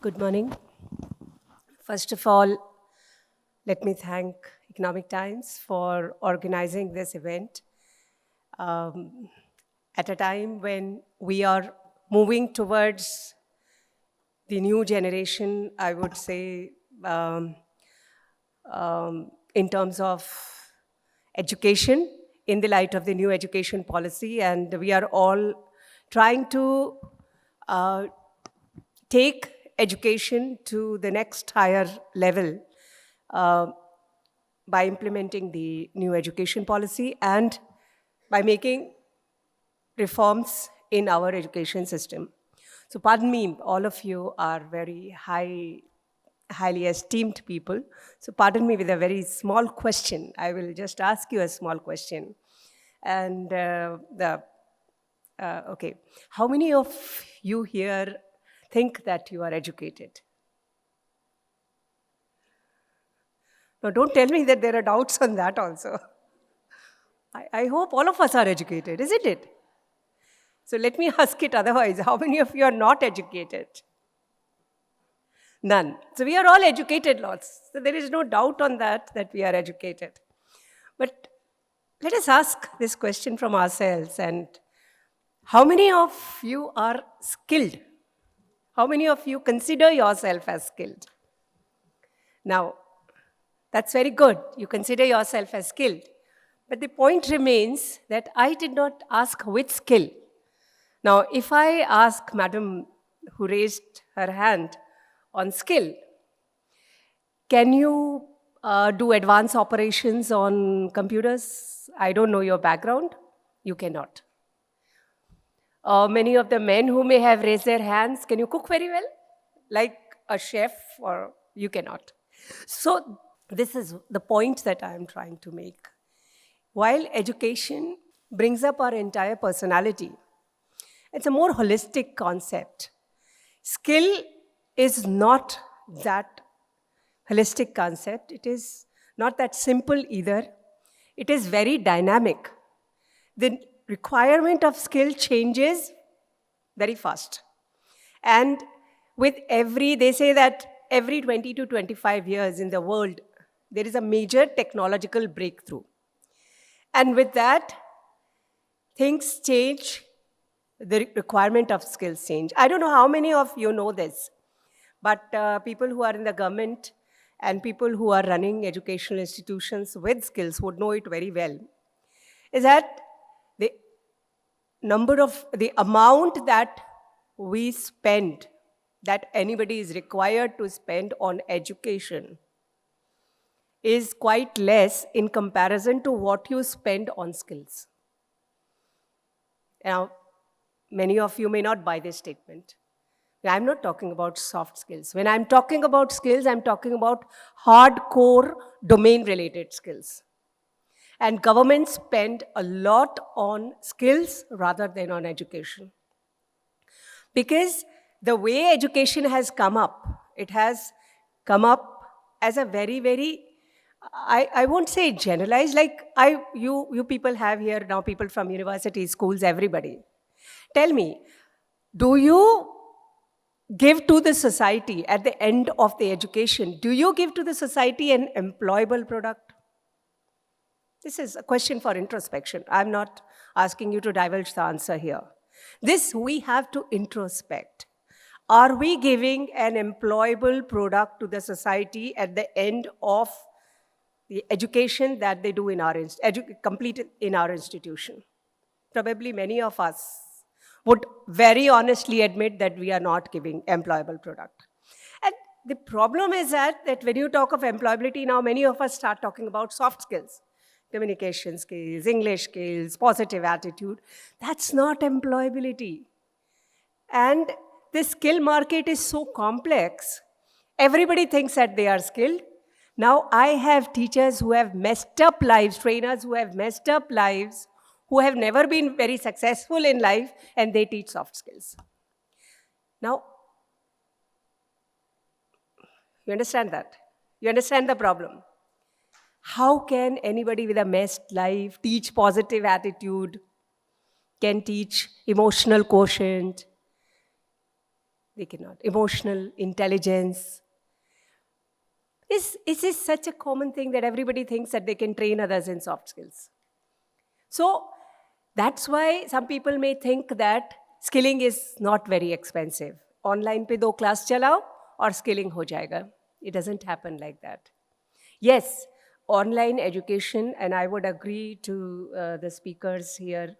Good morning. First of all, let me thank Economic Times for organizing this event um, at a time when we are moving towards the new generation, I would say, um, in terms of education, in the light of the new education policy. And we are all trying to uh, take education to the next higher level uh, by implementing the new education policy and by making reforms in our education system. So, pardon me, all of you are very highly esteemed people. So, pardon me with a very small question. I will just ask you a small question. And okay, how many of you here think that you are educated? No, don't tell me that there are doubts on that also. I hope all of us are educated, isn't it? So let me ask it otherwise. How many of you are not educated? None. So we are all educated lots. So there is no doubt on that we are educated. But let us ask this question from ourselves. And how many of you are skilled? How many of you consider yourself as skilled? Now, that's very good. You consider yourself as skilled. But the point remains that I did not ask which skill. Now, if I ask Madam who raised her hand on skill, can you do advanced operations on computers? I don't know your background. You cannot. Many of the men who may have raised their hands, can you cook very well? Like a chef, or you cannot. So, this is the point that I am trying to make. While education brings up our entire personality, it's a more holistic concept. Skill is not that holistic concept. It is not that simple either. It is very dynamic. The requirement of skill changes very fast. And they say that every 20 to 25 years in the world, there is a major technological breakthrough. And with that, things change, the requirement of skills change. I don't know how many of you know this, but people who are in the government and people who are running educational institutions with skills would know it very well, is that the amount that we spend, that anybody is required to spend on education, is quite less in comparison to what you spend on skills. Now, many of you may not buy this statement. I'm not talking about soft skills. When I'm talking about skills, I'm talking about hardcore domain-related skills. And governments spend a lot on skills rather than on education. Because the way education has come up, it has come up as a very, very, I won't say generalized, like you people have here now, people from universities, schools, everybody. Tell me, do you give to the society at the end of the education, do you give to the society an employable product? This is a question for introspection. I'm not asking you to divulge the answer here. This we have to introspect. Are we giving an employable product to the society at the end of the education that they do in our complete in our institution? Probably many of us would very honestly admit that we are not giving employable product. And the problem is that when you talk of employability now, many of us start talking about soft skills, communication skills, English skills, positive attitude. That's not employability. And the skill market is so complex. Everybody thinks that they are skilled. Now I have teachers who have messed up lives, trainers who have messed up lives, who have never been very successful in life, and they teach soft skills. Now, you understand that? You understand the problem? How can anybody with a messed life teach positive attitude, can teach emotional quotient, They cannot. Emotional intelligence. This is such a common thing that everybody thinks that they can train others in soft skills. So that's why some people may think that skilling is not very expensive. Online pe do class chalao or skilling ho jayega. It doesn't happen like that. Yes, online education, and I would agree to the speakers here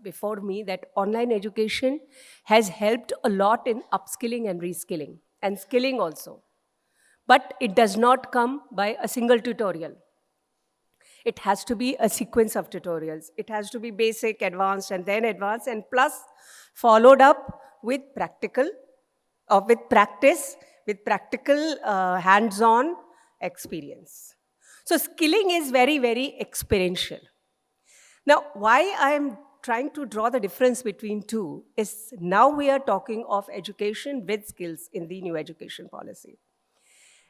before me that online education has helped a lot in upskilling and reskilling and skilling also. But it does not come by a single tutorial. It has to be a sequence of tutorials. It has to be basic, advanced, and plus followed up with practical, or with practice, with practical hands-on experience. So skilling is very, very experiential. Now, why I'm trying to draw the difference between two is now we are talking of education with skills in the new education policy.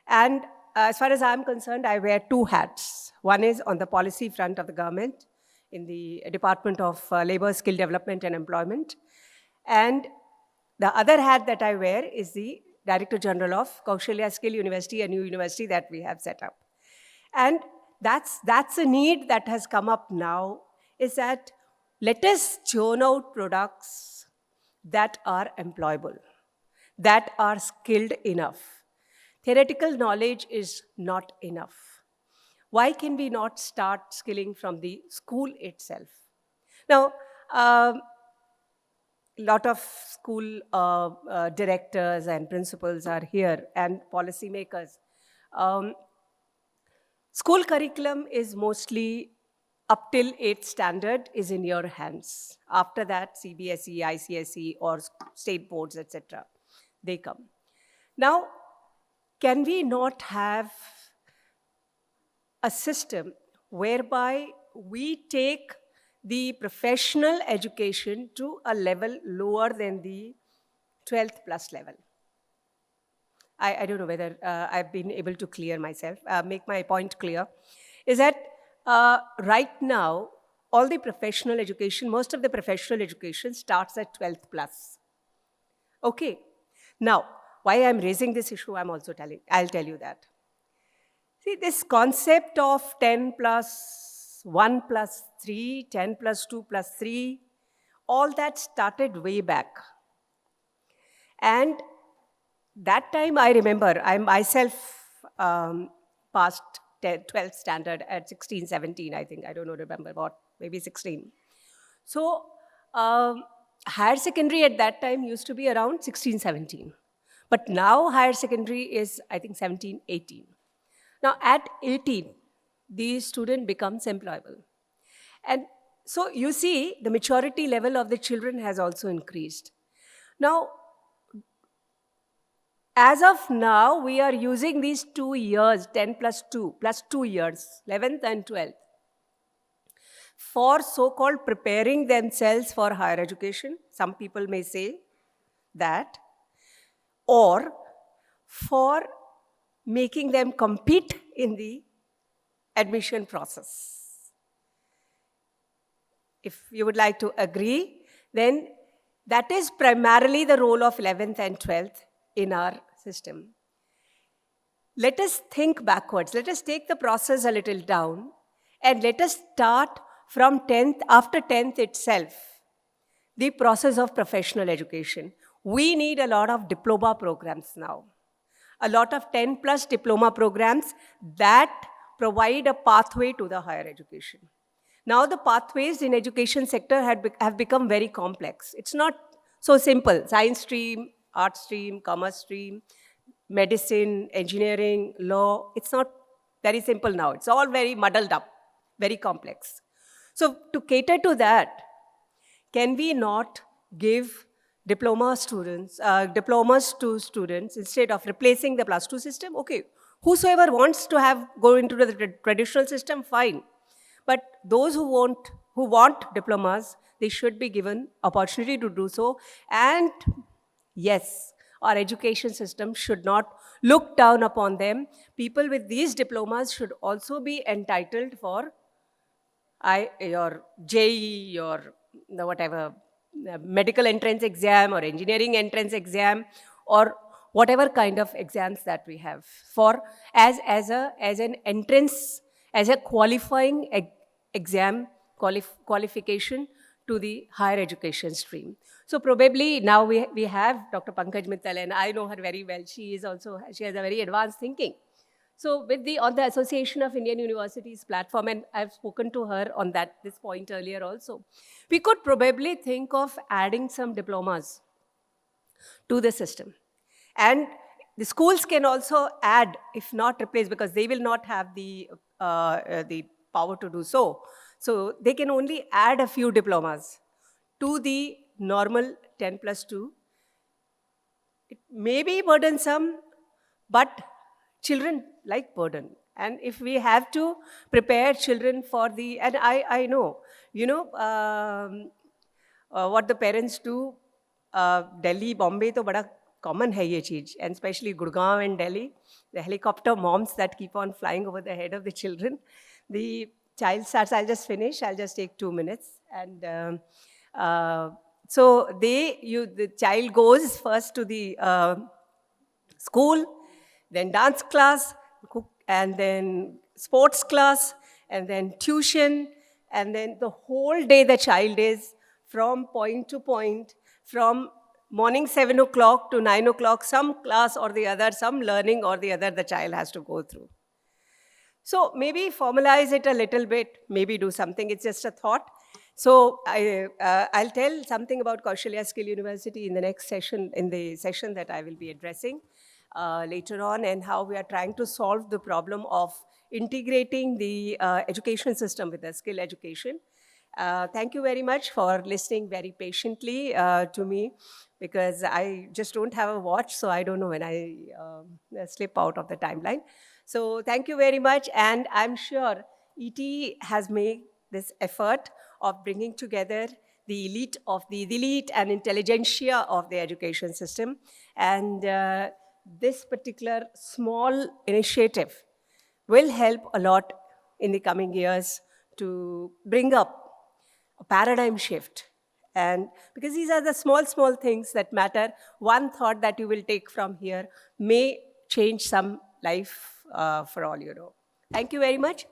And as far as I'm concerned, I wear two hats. One is on the policy front of the government in the Department of Labor, Skill Development and Employment. And the other hat that I wear is the Director General of Kaushalya Skill University, a new university that we have set up. And that's a need that has come up now, is that let us churn out products that are employable, that are skilled enough. Theoretical knowledge is not enough. Why can we not start skilling from the school itself? Now, a lot of school directors and principals are here and policymakers. School curriculum is mostly up till 8th standard is in your hands. After that, CBSE, ICSE, or state boards, etc., they come. Now, can we not have a system whereby we take the professional education to a level lower than the 12th plus level? I don't know whether I've been able to clear myself, make my point clear, is that right now, all the professional education, most of the professional education starts at 12th plus. Okay. Now, why I'm raising this issue, I'll tell you that. See, this concept of 10 plus 1 plus 3, 10 plus 2 plus 3, all that started way back. And that time I remember, I myself passed 12th standard at 16, 17, I think. I don't know, remember what, maybe 16. So higher secondary at that time used to be around 16, 17. But now higher secondary is, I think, 17, 18. Now at 18, the student becomes employable. And so you see, the maturity level of the children has also increased. Now, as of now, we are using these 2 years, 10 plus 2 years, 11th and 12th, for so-called preparing themselves for higher education. Some people may say that, or for making them compete in the admission process. If you would like to agree, then that is primarily the role of 11th and 12th in our system. Let us think backwards. Let us take the process a little down and let us start from 10th, after 10th itself, the process of professional education. We need a lot of diploma programs now. A lot of 10 plus diploma programs that provide a pathway to the higher education. Now the pathways in education sector have become very complex. It's not so simple. Science stream, art stream, commerce stream, medicine, engineering, law. It's not very simple now. It's all very muddled up, very complex. So to cater to that, can we not give diplomas to students instead of replacing the plus 2 system? Okay, whosoever wants to go into the traditional system, fine. But those who want diplomas, they should be given opportunity to do so. And yes, our education system should not look down upon them. People with these diplomas should also be entitled for your JEE, your whatever medical entrance exam or engineering entrance exam or whatever kind of exams that we have for as an entrance, as a qualifying exam qualification to the higher education stream. So probably now we have Dr. Pankaj Mittal, and I know her very well. She has a very advanced thinking. So with on the Association of Indian Universities platform, and I've spoken to her on this point earlier also, we could probably think of adding some diplomas to the system. And the schools can also add, if not replace, because they will not have the power to do so. So they can only add a few diplomas to the normal 10+2. It may be burdensome, but children like burden. And if we have to prepare children for and I know, what the parents do, Delhi, Bombay, to bada common hai ye cheez, and especially Gurgaon and Delhi, the helicopter moms that keep on flying over the head of the children. The child starts, I'll just finish, I'll just take 2 minutes. And so the child goes first to the school, then dance class, and then sports class, and then tuition, and then the whole day the child is from point to point, from morning 7 o'clock to 9 o'clock, some class or the other, some learning or the other the child has to go through. So maybe formalize it a little bit, maybe do something. It's just a thought. So I'll tell something about Kaushalya Skill University in the next session, in the session that I will be addressing later on, and how we are trying to solve the problem of integrating the education system with the skill education. Thank you very much for listening very patiently to me, because I just don't have a watch, so I don't know when I slip out of the timeline. So thank you very much, and I'm sure ET has made this effort of bringing together the elite and intelligentsia of the education system. And this particular small initiative will help a lot in the coming years to bring up a paradigm shift. And because these are the small things that matter, one thought that you will take from here may change some life for all you know. Thank you very much.